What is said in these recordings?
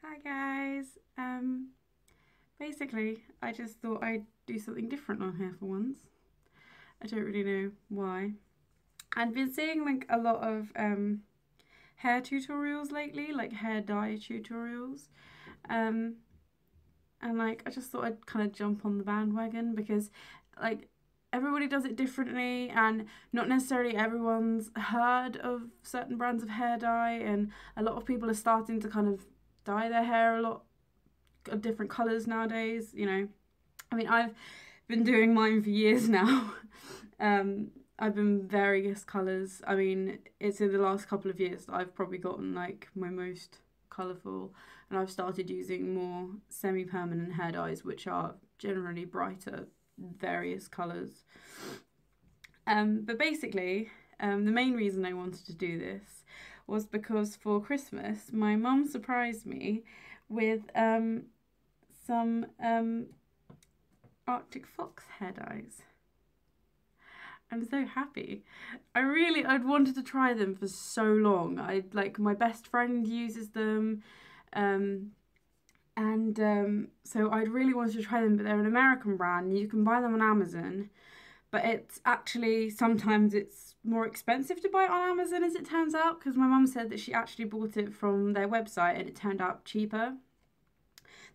Hi guys. Basically, I just thought I'd do something different on here for once. I don't really know why. I've been seeing like a lot of hair tutorials lately, like hair dye tutorials. Um, and like I just thought I'd kind of jump on the bandwagon because like everybody does it differently and not necessarily everyone's heard of certain brands of hair dye, and a lot of people are starting to kind of dye their hair a lot of different colours nowadays. I mean, I've been doing mine for years now. I've been various colours. I mean, it's in the last couple of years that I've probably gotten like my most colourful, and I've started using more semi-permanent hair dyes, which are generally brighter, various colours. But basically, the main reason I wanted to do this was because for Christmas, my mum surprised me with some Arctic Fox hair dyes. I'm so happy. I'd wanted to try them for so long. My best friend uses them, um, and so I'd really wanted to try them, but they're an American brand. You can buy them on Amazon, but it's actually sometimes it's more expensive to buy it on Amazon as it turns out, because my mum said that she actually bought it from their website and it turned out cheaper.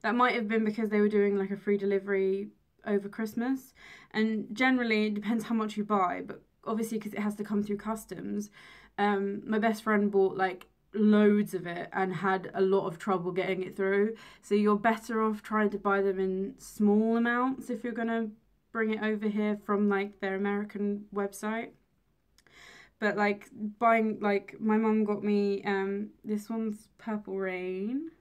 That might have been because they were doing like a free delivery over Christmas. And generally, it depends how much you buy, but obviously, because it has to come through customs, my best friend bought like loads of it and had a lot of trouble getting it through. So you're better off trying to buy them in small amounts if you're gonna bring it over here from like their American website. But like buying, like my mum got me this one's Purple Rain,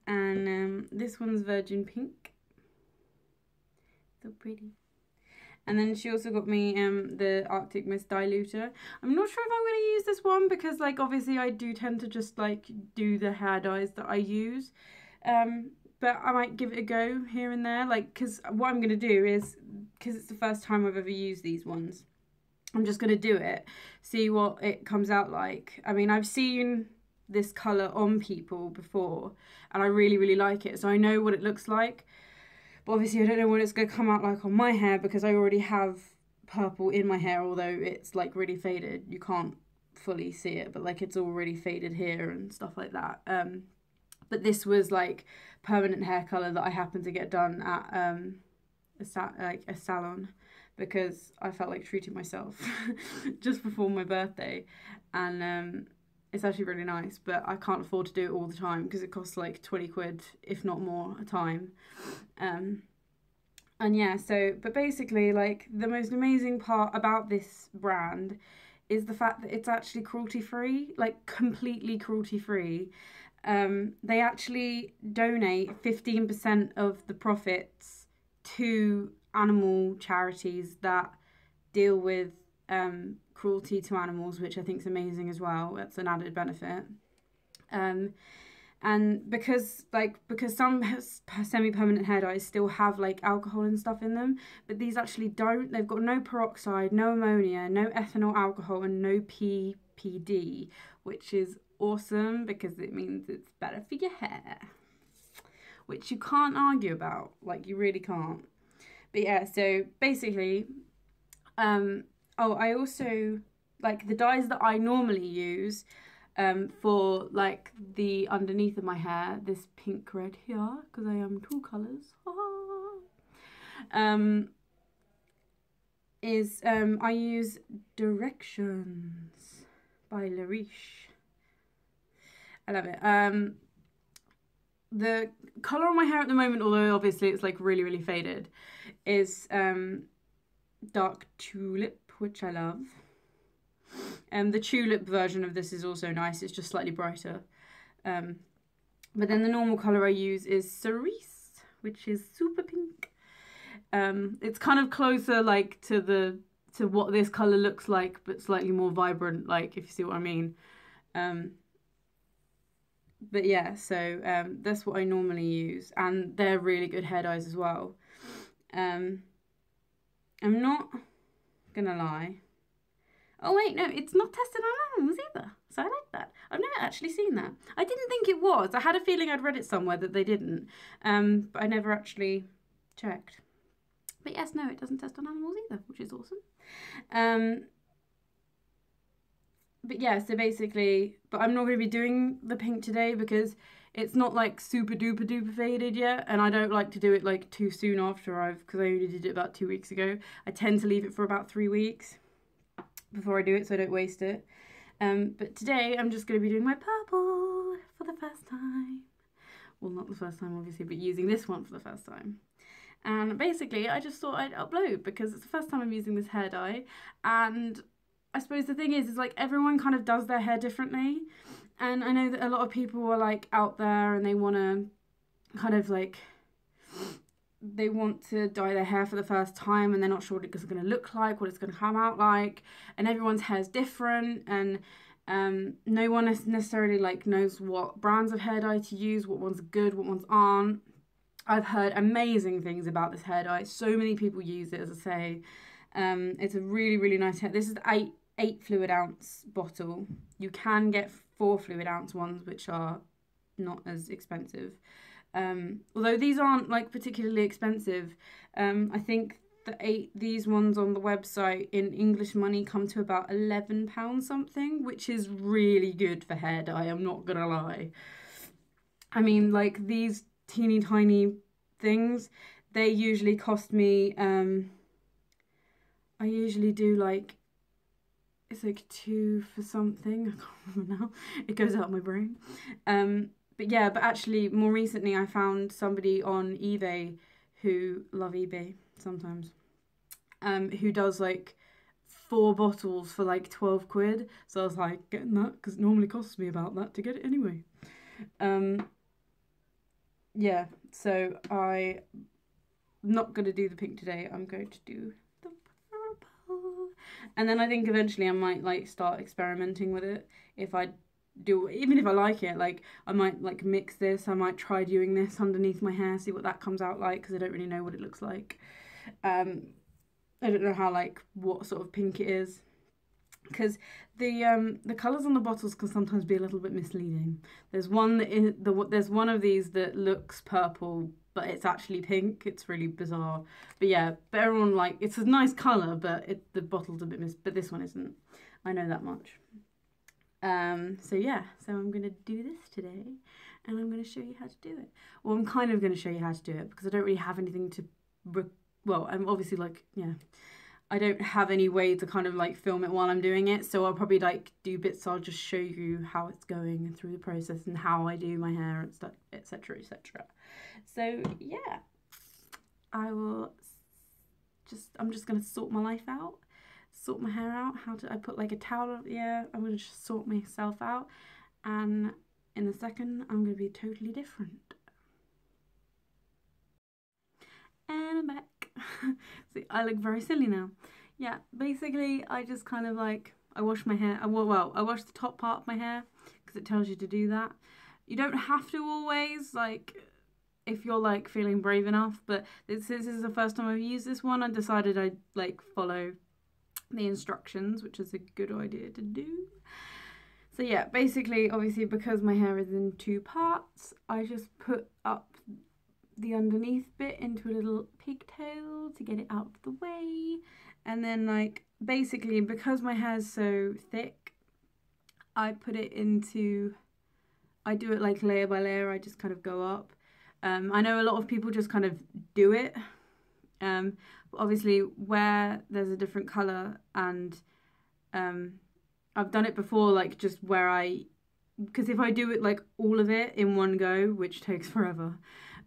and this one's Virgin Pink. So pretty. And then she also got me the Arctic Mist Diluter. I'm not sure if I'm going to use this one because, like, obviously I do tend to just, like, do the hair dyes that I use. But I might give it a go here and there, like, because what I'm going to do is, because it's the first time I've ever used these ones, I'm just going to do it, see what it comes out like. I mean, I've seen this colour on people before, and I really, really like it, so I know what it looks like. But obviously I don't know what it's going to come out like on my hair because I already have purple in my hair, although it's like really faded. You can't fully see it, but like it's already faded here and stuff like that. But this was like permanent hair colour that I happened to get done at a salon because I felt like treating myself just before my birthday, and it's actually really nice, but I can't afford to do it all the time because it costs like 20 quid, if not more, a time. And yeah, so, but basically, like, the most amazing part about this brand is the fact that it's actually cruelty free, like, completely cruelty free. They actually donate 15% of the profits to animal charities that deal with cruelty to animals, which I think is amazing as well. That's an added benefit. Um, and because some semi-permanent hair dyes still have like alcohol and stuff in them, but these actually don't. They've got no peroxide, no ammonia, no ethanol alcohol, and no PPD, which is awesome because it means it's better for your hair, which you can't argue about. Like, you really can't. But yeah, so basically, oh, I also, like, the dyes that I normally use for like the underneath of my hair, this pink red here, because I am two colours, um, is I use Directions by Lariche. I love it. The colour on my hair at the moment, although obviously it's like really, really faded, is Dark Tulip, which I love. The tulip version of this is also nice. It's just slightly brighter. But then the normal colour I use is Cerise, which is super pink. It's kind of closer like to what this colour looks like, but slightly more vibrant, like, if you see what I mean. But yeah, so that's what I normally use, and they're really good hair dyes as well. I'm not gonna lie. Oh wait, no, it's not tested on animals either. So I like that. actually seen that. I didn't think it was. I had a feeling I'd read it somewhere that they didn't. But I never actually checked. But yes, no, it doesn't test on animals either, which is awesome. But yeah, so basically, but I'm not going to be doing the pink today because it's not like super duper duper faded yet, and I don't like to do it like too soon after because I only did it about 2 weeks ago. I tend to leave it for about 3 weeks before I do it so I don't waste it. But today I'm just going to be doing my purple for the first time. Well, not the first time obviously, but using this one for the first time. And basically I just thought I'd upload because it's the first time I'm using this hair dye, and I suppose the thing is like everyone kind of does their hair differently, and I know that a lot of people are like out there and they want to kind of like, they want to dye their hair for the first time and they're not sure what it's going to look like, what it's going to come out like, and everyone's hair is different, and no one necessarily like knows what brands of hair dye to use, what ones are good, what ones aren't. I've heard amazing things about this hair dye. So many people use it, as I say. It's a really, really nice hair. This is 8 fluid ounce bottle. You can get 4 fluid ounce ones, which are not as expensive. Although these aren't like particularly expensive. I think these ones on the website in English money come to about £11 something, which is really good for hair dye, I'm not gonna lie. I mean, like these teeny tiny things, they usually cost me, I usually do like, it's like 2 for something, I can't remember now, it goes out of my brain. But yeah, but actually more recently I found somebody on eBay who, love eBay sometimes, who does like 4 bottles for like 12 quid. So I was like, getting that, because it normally costs me about that to get it anyway. Yeah, so I'm not going to do the pink today, I'm going to do the purple. And then I think eventually I might like start experimenting with it. If I do, even if I like it, like I might like mix this, I might try doing this underneath my hair, see what that comes out like, because I don't really know what it looks like. I don't know how, like, what sort of pink it is, because the colours on the bottles can sometimes be a little bit misleading. There's one that is there's one of these that looks purple but it's actually pink. It's really bizarre. But yeah, but everyone, like, it's a nice colour, but the bottle's a bit but this one isn't. I know that much. So yeah, so I'm going to do this today, and I'm going to show you how to do it. Well, I'm kind of going to show you how to do it, because I don't really have anything to, well, I'm obviously, like, yeah, I don't have any way to kind of, like, film it while I'm doing it, so I'll probably, like, do bits, so I'll just show you how it's going and through the process and how I do my hair and stuff, etc, etc. So, yeah, I'm just going to sort my life out. Sort my hair out. I put like a towel, yeah, I'm going to just sort myself out, and in a second I'm going to be totally different. And I'm back. See, I look very silly now. Yeah, basically I just kind of like, I wash my hair, well, I wash the top part of my hair, because it tells you to do that. You don't have to always, like, if you're like feeling brave enough, but since this is the first time I've used this one, I decided I'd like follow the instructions, which is a good idea to do. So yeah, basically, obviously, because my hair is in 2 parts, I just put up the underneath bit into a little pigtail to get it out of the way, and then, like, basically, because my hair is so thick, I put it into, I do it like layer by layer. I just kind of go up. I know a lot of people just kind of do it. Obviously, where there's a different colour, and I've done it before, like, just where because if I do it like all of it in one go, which takes forever,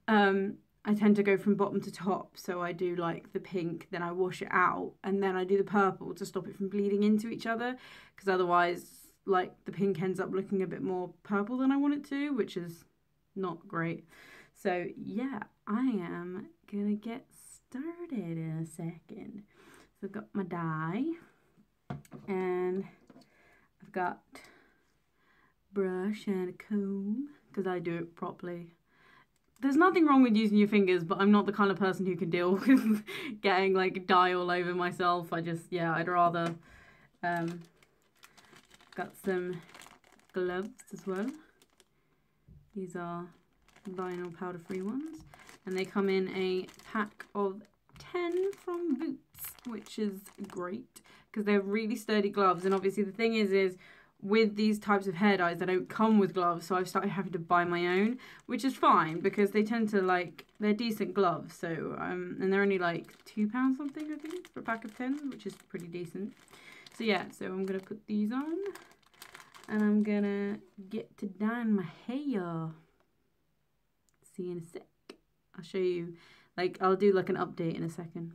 I tend to go from bottom to top. So I do like the pink, then I wash it out, and then I do the purple to stop it from bleeding into each other, because otherwise, like, the pink ends up looking a bit more purple than I want it to, which is not great. So yeah, I am gonna get started in a second. So I've got my dye, and I've got brush and a comb, because I do it properly. There's nothing wrong with using your fingers, but I'm not the kind of person who can deal with getting like dye all over myself. I just, yeah, I'd rather, got some gloves as well. These are vinyl powder-free ones. And they come in a pack of 10 from Boots, which is great because they're really sturdy gloves. And obviously the thing is with these types of hair dyes, they don't come with gloves, so I've started having to buy my own, which is fine because they tend to they're decent gloves. So and they're only like £2 something, I think, for a pack of 10, which is pretty decent. So yeah, so I'm gonna put these on and I'm gonna get to dyeing my hair. See you in a sec. I'll show you, I'll do like an update in a second.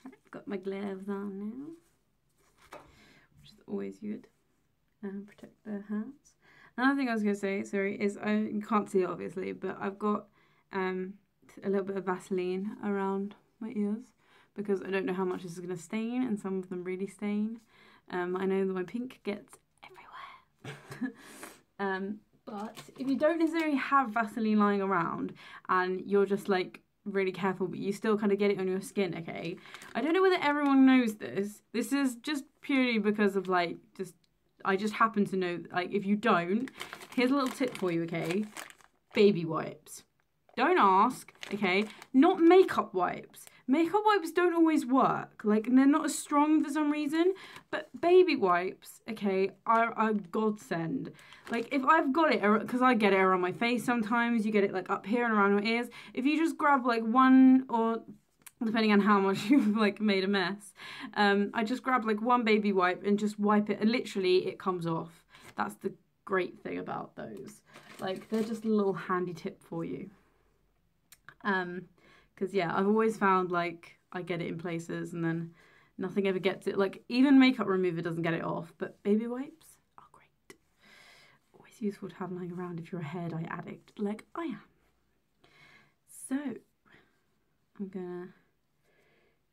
Right, got my gloves on now, which is always good. And protect the hands. Another thing I was going to say, sorry, is you can't see it obviously, but I've got a little bit of Vaseline around my ears because I don't know how much this is going to stain, and some of them really stain. I know that my pink gets everywhere. But if you don't necessarily have Vaseline lying around and you're just really careful, but you still kind of get it on your skin, okay? I don't know whether everyone knows this. This is just purely because of I just happen to know, if you don't, here's a little tip for you, okay? Baby wipes. Don't ask, okay? Not makeup wipes. Makeup wipes don't always work. They're not as strong for some reason. But baby wipes, okay, are a godsend. If I've got it, because I get it around my face sometimes, you get it up here and around your ears. If you just grab one, or depending on how much you've made a mess, I just grab one baby wipe and just wipe it, and literally it comes off. That's the great thing about those. They're just a little handy tip for you. Because yeah, I've always found I get it in places and then nothing ever gets it. Even makeup remover doesn't get it off, but baby wipes are great. Always useful to have lying around if you're a hair dye addict like I am. So I'm gonna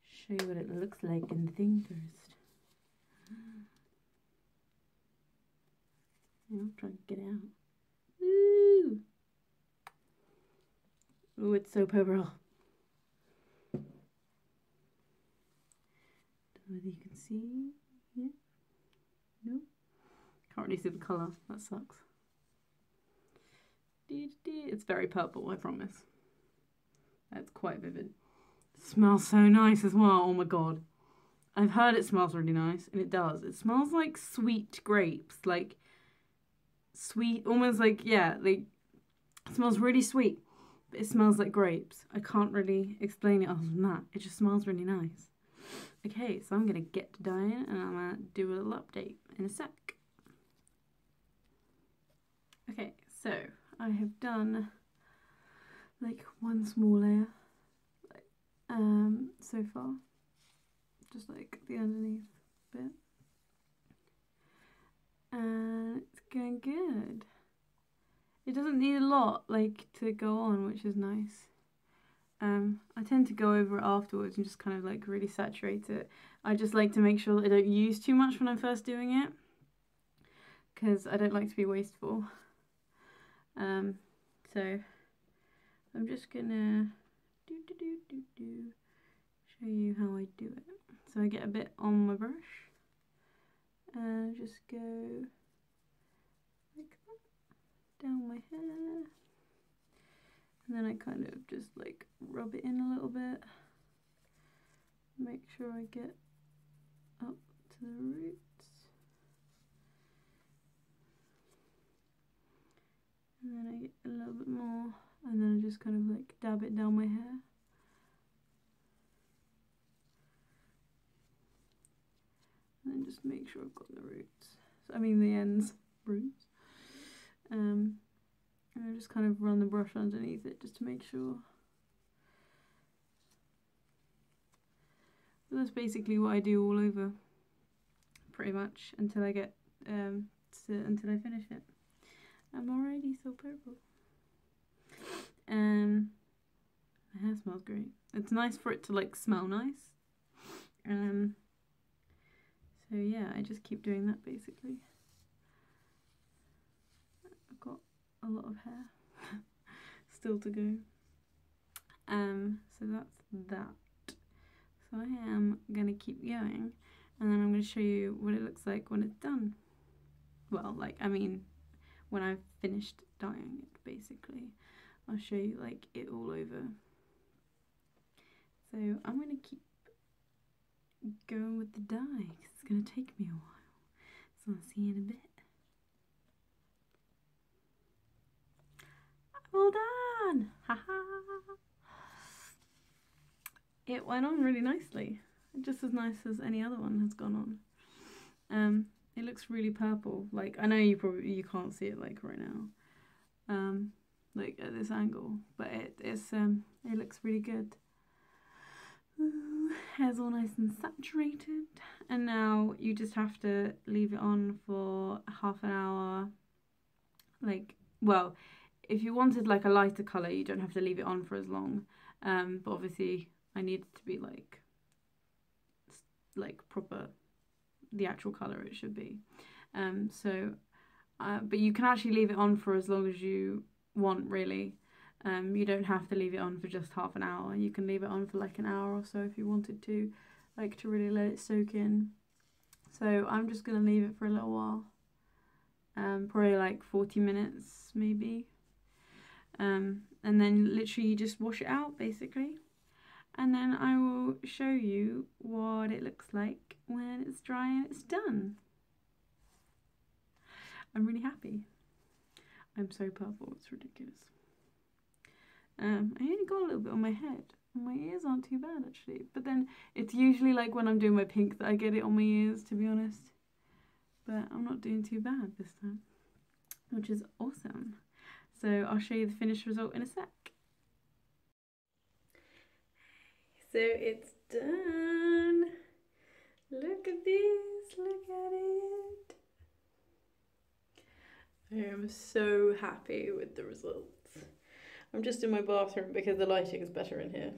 show you what it looks like in the thing first. I'll try to get it out. Woo! Oh, it's so purple. Don't know whether you can see. Yeah. No. Can't really see the colour. That sucks. It's very purple, I promise. That's quite vivid. It smells so nice as well. Oh my god. I've heard it smells really nice, and it does. It smells like sweet grapes. Sweet, almost yeah, it smells really sweet. It smells like grapes. I can't really explain it other than that. It just smells really nice. Okay, so I'm going to get to dyeing and I'm going to do a little update in a sec. Okay, so I have done one small layer so far. Just the underneath bit. And it's going good. It doesn't need a lot to go on, which is nice. I tend to go over it afterwards and just kind of really saturate it. I just like to make sure that I don't use too much when I'm first doing it, because I don't like to be wasteful. So I'm just gonna show you how I do it. So I get a bit on my brush and just go like that down my hair. And then I kind of just rub it in a little bit. Make sure I get up to the roots. And then I get a little bit more. And then I just kind of dab it down my hair. And then just make sure I've got the roots. So, I mean the ends, roots. And I just kind of run the brush underneath it just to make sure. But that's basically what I do all over, pretty much, until I get until I finish it. I'm already so purple. The hair smells great. It's nice for it to smell nice. So yeah, I just keep doing that basically. I've got a lot of hair still to go. So that's that. So I am gonna keep going, and then I'm gonna show you what it looks like when it's done. well, like, I mean, when I've finished dyeing it, basically. I'll show you, like, it all over. So I'm going to keep going with the dye, because it's going to take me a while. So I'll see you in a bit. All done! Haha! It went on really nicely. Just as nice as any other one has gone on. It looks really purple. Like, I know you can't see it like right now. Like at this angle, but it looks really good. Hair's all nice and saturated, and now you just have to leave it on for half an hour. Like, well, if you wanted like a lighter colour, you don't have to leave it on for as long. But obviously I need it to be like proper, the actual colour it should be. But you can actually leave it on for as long as you want, really. You don't have to leave it on for just half an hour. You can leave it on for like an hour or so if you wanted to, like, to really let it soak in. So I'm just going to leave it for a little while. Probably like 40 minutes maybe. And then literally you just wash it out basically. And then I will show you what it looks like when it's dry and it's done. I'm really happy. I'm so purple, it's ridiculous. I only got a little bit on my head. My ears aren't too bad actually. But then it's usually like when I'm doing my pink that I get it on my ears, to be honest. But I'm not doing too bad this time, which is awesome. So I'll show you the finished result in a sec. So it's done. Look at this, look at it. I am so happy with the results. I'm just in my bathroom because the lighting is better in here.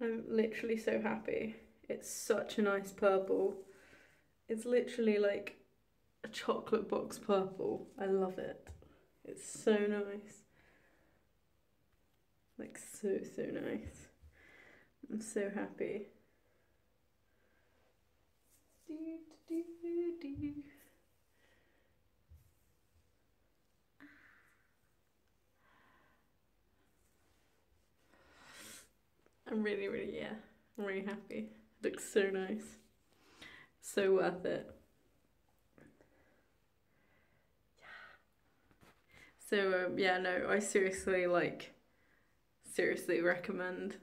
I'm literally so happy. It's such a nice purple. It's literally like a chocolate box purple. I love it. It's so nice. Like so nice. I'm so happy. I'm really, yeah, I'm really happy. It looks so nice. So worth it. So yeah, no, I seriously recommend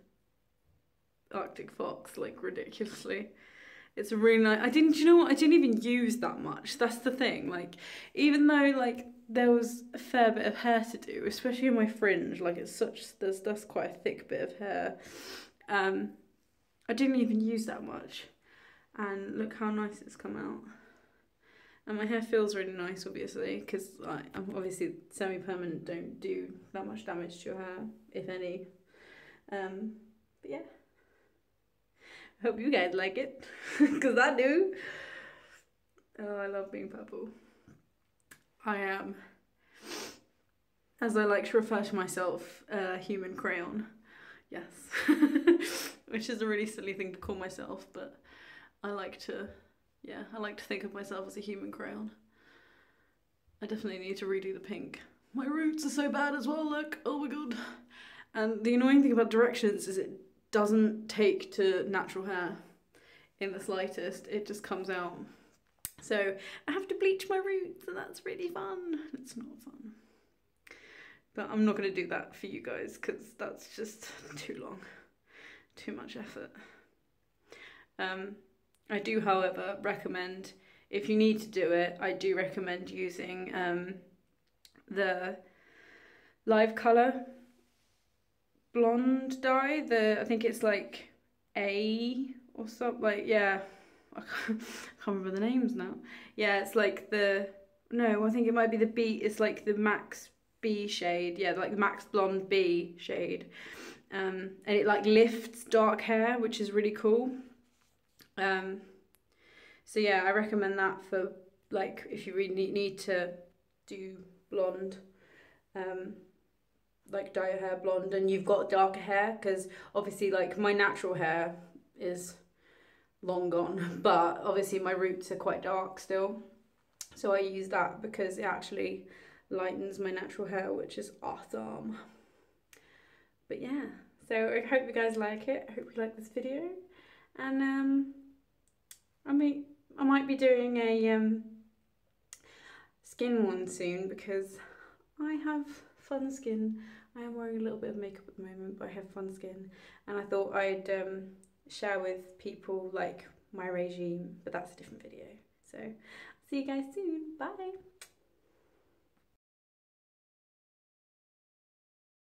Arctic Fox, like, ridiculously. It's really nice. You know what, I didn't even use that much. That's the thing. Like, even though like there was a fair bit of hair to do, especially in my fringe, like that's quite a thick bit of hair. I didn't even use that much. And look how nice it's come out. And my hair feels really nice, obviously, because I'm obviously semi-permanent, don't do that much damage to your hair, if any. But yeah. Hope you guys like it, because I do. Oh, I love being purple. I am, as I like to refer to myself, a human crayon. Yes. Which is a really silly thing to call myself, but I like to think of myself as a human crayon. I definitely need to redo the pink. My roots are so bad as well, look. Oh my god. And the annoying thing about directions is it doesn't take to natural hair in the slightest. It just comes out. So I have to bleach my roots, and that's really fun. It's not fun. But I'm not going to do that for you guys because that's just too long. Too much effort. I do, however, recommend, if you need to do it, I do recommend using the Live Colour blonde dye. I think it's like A or something, like, yeah, I can't remember the names now. Yeah, it's like no, I think it might be the B, it's like the Max B shade, yeah, like the Max Blonde B shade. And it like lifts dark hair, which is really cool. So yeah, I recommend that for like if you really need to do blonde, like dye your hair blonde and you've got darker hair, because obviously like my natural hair is long gone, but obviously my roots are quite dark still. So I use that because it actually lightens my natural hair, which is awesome. But yeah, so I hope you guys like it. I hope you like this video. And I might be doing a skin one soon because I have fun skin. I am wearing a little bit of makeup at the moment, but I have fun skin, and I thought I'd share with people like my regime, but that's a different video. So see you guys soon. Bye.